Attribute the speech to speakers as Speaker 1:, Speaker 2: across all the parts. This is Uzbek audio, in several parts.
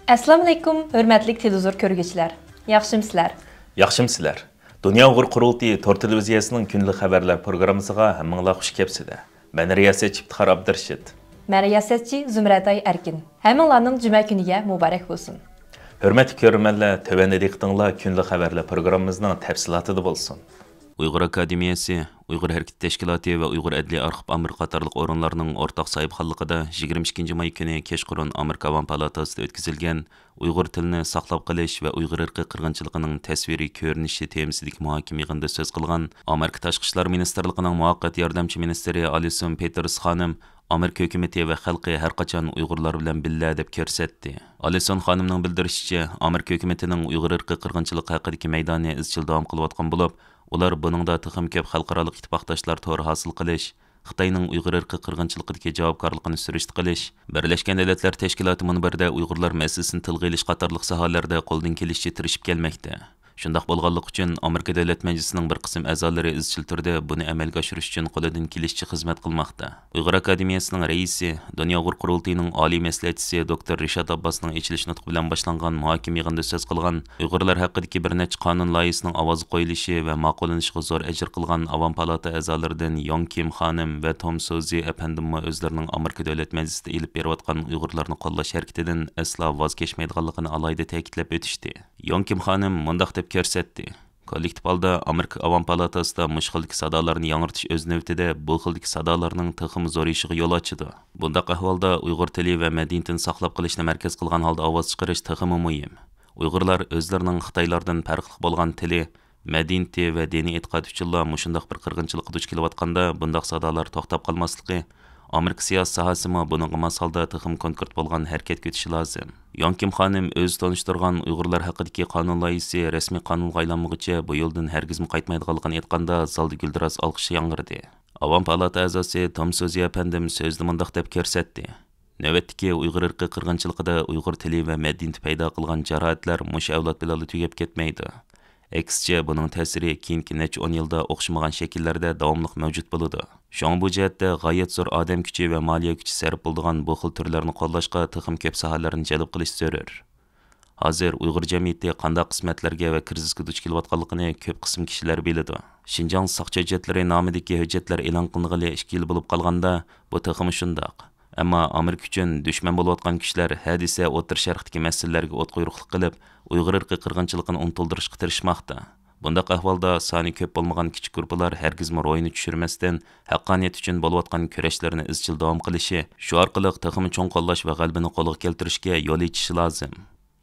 Speaker 1: Assalomu alaykum, hurmatli televizor ko'rguvchilar. Yaxshimsizlar?
Speaker 2: Yaxshimsizlar. Dünya Uyg'ur Qurultayı Tor televiziyasining kunlik xabarlar programmasiga hammanglar xush kelibsizlar. Men riyosatchi Iftixor Abdurashid.
Speaker 1: Men riyosatchi Zumratay Erkin. Hammanglarning juma kuniga muborak bo'lsin.
Speaker 2: Hurmatli ko'rmanlar, tövəndə diqqətinizlər kunlik xabarlar programmamızın təfsilatı bo'lsin.
Speaker 3: Uyghur Akademiyasi, Uyghur Hərəkət Təşkilatı və Uyghur Ədliyyə Arxiv Amir qatarlıq organlarının ortaq sahibxanlığında 22 may günü kechqurun Amerika Avam Palatasida o'tkazilgan Uyghur tilini saqlab qolish va Uyghur irqi qirg'inchiligining tasviriy ko'rinishi temasidagi muhokama yig'inida so'z qilgan Amerika Tashqi ishlar ministrligining muvaqqat yordamchi ministri Alison Peters xonim Amerika hukumati va xalqi har qachon Uyg'urlar bilan billa deb ko'rsatdi. Alison xonimning bildirishicha, Amerika hukumatining Uyg'ur irqi qirg'inchiligi haqidagi maydoni izchil davom qilayotgan bo'lib, ular buningda texim ko'p xalqaro ittifoqdoshlar to'g'ri hosil qilish, Xitoyning Uyg'ur irqi qirg'inchiligidagi javobgarligini surishti qilish, Birlashgan Davlatlar Tashkiloti munbarida Uyg'urlar masalasini tilga olish qatorliq sohalarda qo'ldan kelishcha tirishib kelmoqda. Shundaq bo'lganlik uchun Amerika Davlat Majlisining bir qism a'zolari izchil turda buni amalga oshirish uchun qo'lidan kelishcha xizmat qilmoqda. Uyg'ur Akademiyasining raisi, Dünya Uyg'ur Qurultayining oliy maslahatchisi Dr. Rishad Abbasning ichilish nutqi bilan boshlangan muhokama yig'inida so'z qilgan Uyg'urlar haqidagi bir necha qonun loyihasining ovoz qo'yilishi va ma'qullanishiga zo'r ajr qilgan Avam palata a'zolaridan Yong Kim xonim va Tom Sozi apandimma o'zlarining Amerika Davlat Majlisida ilib berayotgan Uyg'urlarni qo'llash harakatidan aslo voz kechmaydiganligini alohida ta'kidlab o'tishdi. Yong Kim xonim mundaq deb ko'rsatdi. Kollektiv holda Amerika Avam Palatasida mush xildagi sadolarni yangritish o'z navbatida bu xildagi sadolarning texim zo'rayishiga yo'l ochadi. Bundaq ahvolda Uyg'ur tili va madaniyatini saqlab qolishni markaz qilgan holda ovoz chiqarish teximi muhim. Uyg'urlar o'zlarining Xitoylardan farqli bo'lgan tili, madaniyati va diniy e'tiqod uchun mushundaq bir qirg'inchilikqa duch kelayotganda bundaq sadolar to'xtab qolmasligi, Amerika siyosiy sohasimi buningga mos holda texim konkret bo'lgan harakat ko'tishi lozim. Yong Kim xonim o'z tanishtirgan Uyg'urlar haqidagi qonun loyihasi rasmiy qonunga aylanmaguncha bu yo'ldan hargizmi qaytmaydiganligini aytganda zalda guldiroz olqish yangridi. Avam palata a'zosi Tom Sozi apandim so'zni mundaq deb ko'rsatdi. Navbatdagi Uyg'ur irqi qirg'inchiligida Uyg'ur tili va madaniyati paydo qilgan jarohatlar mush avlod bilan tugab ketmaydi. Aksicha buning ta'siri keyingi necha 10 yilda o'xshamagan shakllarda davomli mavjud bo'ladi. Shunga bu jihatda g'oyat zo'r odam kuchi va moliya kuchi sarf bo'ladigan bu xil turlarni qo'llashga texim ko'p sohalarni jalb qilish zarur. Hozir Uyg'ur jamiyati qanday qismatlarga va krizisga duch kelayotganligini ko'p qism kishilar biladi. Xinjiang soqchi hujjatlari nomidagi hujjatlar e'lon qilinganli 2 yil bo'lib qolganda bu texim shundoq. Ammo Amerika uchun dushman bo'layotgan kishilar hadisa O'rta Sharqdagi masalalarga o't quyruqlik qilib, Uyg'ur irqi qirg'inchiligini unuttirishga tirishmoqda. Bundaq ahvolda soni ko'p bo'lmagan kichik guruhlar hargizmi ro'yini tushirmasdan haqqoniyat uchun bo'layotgan kurashlarni izchil davom qilishi, shu orqali texim cho'ng qo'llash va g'albini qo'lga keltirishga yo'l ichishi lozim.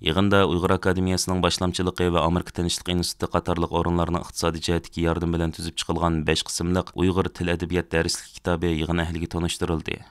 Speaker 3: Yig'inda Uyg'ur Akademiyasining boshlamchiligi va Amerika Tinchlik instituti qatorliq o'rinlarning iqtisodiy jihatdagi yardım bilan tuzib chiqilgan 5 qismliq Uyg'ur til adabiyot darslik kitobi yig'in ahliga tanishtirildi.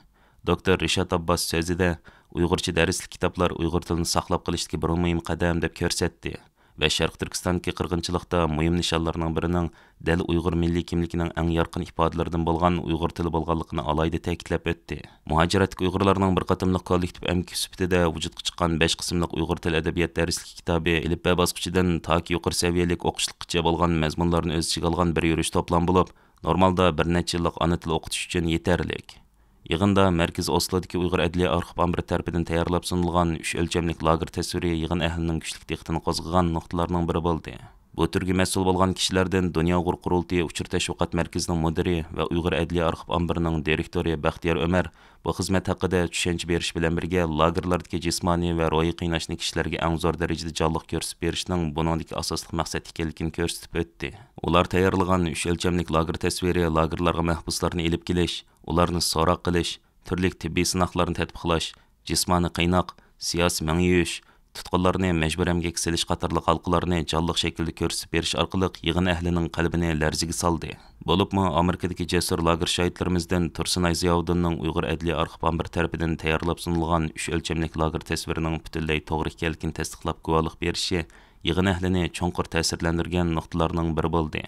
Speaker 3: Dr. Rishad Abbas so'zida Uyg'urcha darslik kitoblar Uyg'ur tilini saqlab qolishdagi bir muhim qadam deb ko'rsatdi va Sharq Turkistondagi qirg'inchilikda muhim nishonlarning birining dal Uyg'ur milliy kimligining eng yorqin ifodalaridan bo'lgan Uyg'ur tili bo'lganligini alohida ta'kidlab o'tdi. Muhojiratdagi Uyg'urlarning bir qatimliq kollektiv amki sifatida vujudga chiqqan 5 qismliq Uyg'ur til adabiyot darslik kitobi ilibba bosqichidan toki yuqori saviyalik o'qishlikcha bo'lgan mazmunlarni o'z ichiga olgan bir yurish to'plam bo'lib, normalda bir necha yillik ona tili o'qitish uchun yetarli. Yig'inda Markaz Oslodagi Uyg'ur Adliya Arxiv Amiri tarafidan tayyorlab sunilgan 3 o'lchamlik lager tasviri yig'in ahlining kuchli diqqatini qo'zg'agan nuqtalarning biri bo'ldi. Bu turga mas'ul bo'lgan kishilardan Dünya Uyg'ur Qurultayi uchur tashviqot markazining mudiri va Uyg'ur Adliya Arxiv Amirining direktori Baxtiyor Ömer bu xizmat haqida tushuncha berish bilan birga lagerlardagi jismoniy va ro'yi qiynashni kishilarga eng zo'r darajada jonliq ko'rsatib berishning buningdagi asosli maqsad ekanligini ko'rsatib o'tdi. Ular tayyorlagan 3 o'lchamlik lager tasviri lagerlarga mahbuslarni elib kelish, ularni so'roq qilish, turli tibbiy sinoqlarni tatbiqlash, jismoniy qiynoq, siyosiy mangyush, tutqunlarni majbur emgak silish qatorliq halqalarni jonliq shaklda ko'rsatib berish orqali yig'in ahlining qalbini larziga soldi. Bo'libmi Amerikadagi jasur lager shohidlarimizdan Tursunay Ziyovuddinning Uyg'ur Adliya Arxiv Amiri tarafidan tayyorlab sunilgan 3 o'lchamlik lager tasvirining butunlay to'g'ri ekanligini tasdiqlab guvohlik berishi yig'in ahlini cho'nqur ta'sirlantirgan nuqtalarning biri bo'ldi.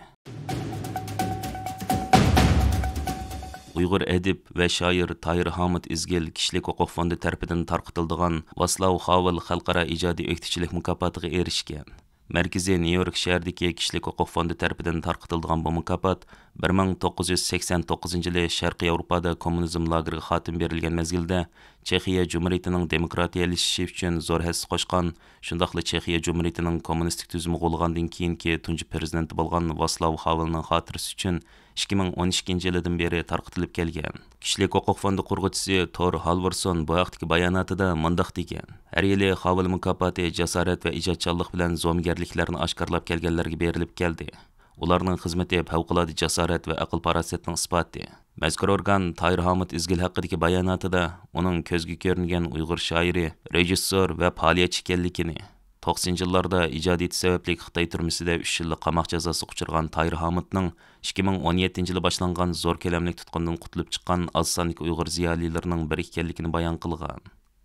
Speaker 3: Uyg'ur adib va shoir Tahir Hamid Izgil kishilik huquq fondi tarafidan tarqatiladigan Vaslav Havel xalqaro ijodiy o'qituvchilik mukofotiga erishgan. Markaziy Nyu-York shahridagi kishilik huquq fondi tarafidan tarqatiladigan bu mukofot 1989-yili Sharqiy Yevropada kommunizm lageriga xotim berilgan mezgilda Chexiya Cumhuriyetining demokratiyalashishi uchun zo'r hissa qo'shgan, shundaqla Chexiya Cumhuriyetining kommunistik tuzumi qo'llangandan keyingi tunji prezidenti bo'lgan Václav Havelning xotirasi uchun 2012-yildan beri tarqatilib kelgan. Kishilik huquq fondi qurg'uvchisi Thor Halvorson bu haqdagi bayonotida mundaq degan: "Har yili Havel mukofoti jasorat va ijodchanlik bilan zo'mgarliklarni oshkorlab kelganlarga berilib keldi. Ularning xizmati favqulodda jasorat va aql-farosatning isboti." Mazkur organ Tahir Hamid Izgil haqidagi bayonotida uning ko'zga ko'ringan Uyg'ur shoiri, rejissyor va faoliyatchi ekanligini, 90-yillarda ijodiyati sababli Xitoy turmusida 3 yillik qamoq jazosiga uchragan Tahir Hamidning 2017-yili boshlangan zo'r ko'lamli tutqundan qutulib chiqqan oz sonli Uyg'ur ziyolilarining biri ekanligini bayon qilgan.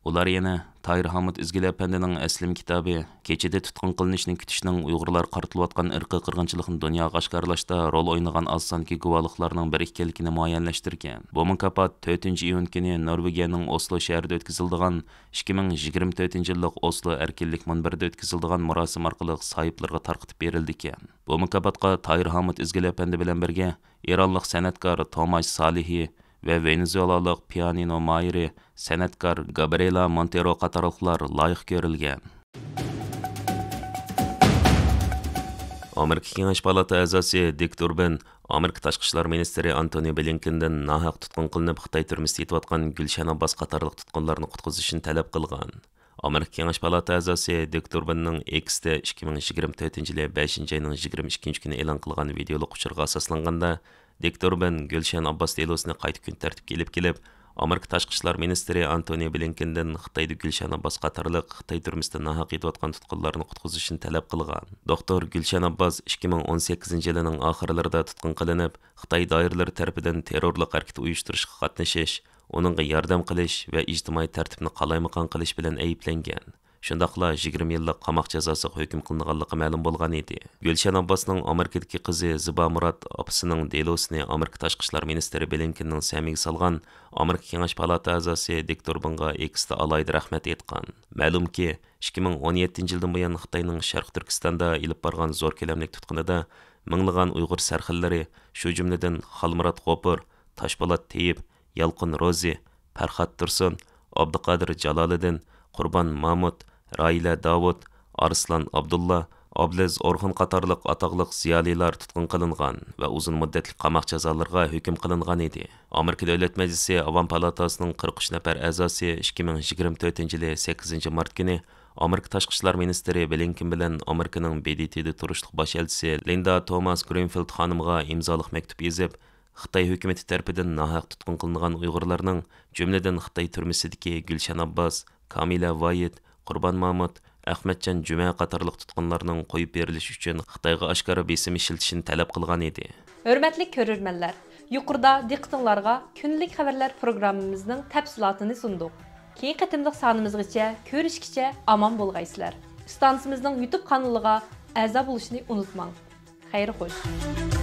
Speaker 3: Ular yana Tahir Hamid Izgil apandining aslim kitobi Kechida tutqun qilinishni kutishning Uyg'urlar qaratilayotgan irqiy qirg'inchilikni dunyoga oshkorlashda rol o'ynagan oz sonli guvohliklarning biri ekanligini muayyanlashtirgan. Bu mukofot 4-iyun kuni Norvegiyaning Oslo shahrida o'tkaziladigan 2024-yillik Oslo erkinlik munbarida o'tkaziladigan marosim orqali sohiblarga tarqatib berildi ekan. Bu mukofotga Tahir Hamid Izgil apandi bilan birga Eronlik san'atkor Tomash Salihi ve Venezuelalik pianino mayri san'atkor Gabriela Montero qatorliqlar loyiq ko'rilgan. Amerika Kengash palata a'zosi Dick Durbin Amerika tashqi ishlar ministri Antony Blinkendan nahaq tutqun qilinib Xitoy turmusida yetayotgan Gulshan Abbos qatorliq tutqunlarni qutqizishni talab qilgan. Amerika Kengash palata a'zosi Dick Durbinning X'da 2024-yili 5-oyning 22 kuni e'lon qilgan videolik uchurga asoslanganda Dick Durbin Gulshan Abbos delosini qayta kun tartibga kelib, Amerika tashqi ishlar ministri Antony Blinkendan Xitoyda Gulshan Abbos qatorliq Xitoy turmusida nahaq yetayotgan tutqunlarni qutqizishni talab qilgan. Doktor Gulshan Abbos 2018-yilning oxirlarida tutqun qilinib, Xitoy doiralari tomonidan terrorlik harakati uyushtirishga qatnashish, uningga yordam qilish va ijtimoiy tartibni qalaymaqon qilish bilan ayblangan. Shundaqla 20 yillik qamoq jazosiga hukm qilinganligi ma'lum bo'lgan edi. Gulshan Abbosning Amerikadagi qizi Ziba Murad opasining delosini Amerika tashqi ishlar ministri Blinkenning samiga solgan Amerika Kengash palata a'zosi Dick Durbinga X'da alayda rahmat aytgan. Ma'lumki, 2017-yildan buyon Xitoyning Sharq Turkistonda ilib borgan zo'r ko'lamli tutqunida minglagan Uyg'ur sarxillari, shu jumladan Xalmurod G'ofur, Toshpo'lat Teyib, Yalqin Rozi, Farhad Tursun, Abduqodir Jaloliddin, Qurban Mahmud, Raila Davud, Arslan Abdulla, Ablez Orxun qatorliq atoqliq ziyolilar tutqun qilingan va uzun muddatli qamoq jazolariga hukm qilingan edi. Amerika Davlat Majlisi Avam palatasining 43 nafar a'zosi 2024-yili 8-mart kuni Amerika tashqi ishlar ministri Blinken bilan Amerikaning BDT'da turishliq bosh elchisi Linda Thomas Greenfield xonimga imzoliq maktub yozib, Xitoy hukumati tomonidan nahaq tutqun qilingan Uyg'urlarning, jumladan Xitoy turmusidagi Gulshan Abbos, Kamila Vayit, Qurban Mahmud, Ahmadjon Juma qatorliq tutqunlarning qo'yib berilishi uchun Xitoyga oshkora besim ishlatishni talab qilgan edi.
Speaker 1: Hörmətli görürmənlər, yuqurda diqqətinizlərə günlük xəbərlər proqramımızın təfsilatını sunduq. Keyin qətimliq sanımızgacha görüşkiçə aman bolğaysızlar. Stansımızın YouTube kanalına əza buluşunu unutmang. Xeyir xoş.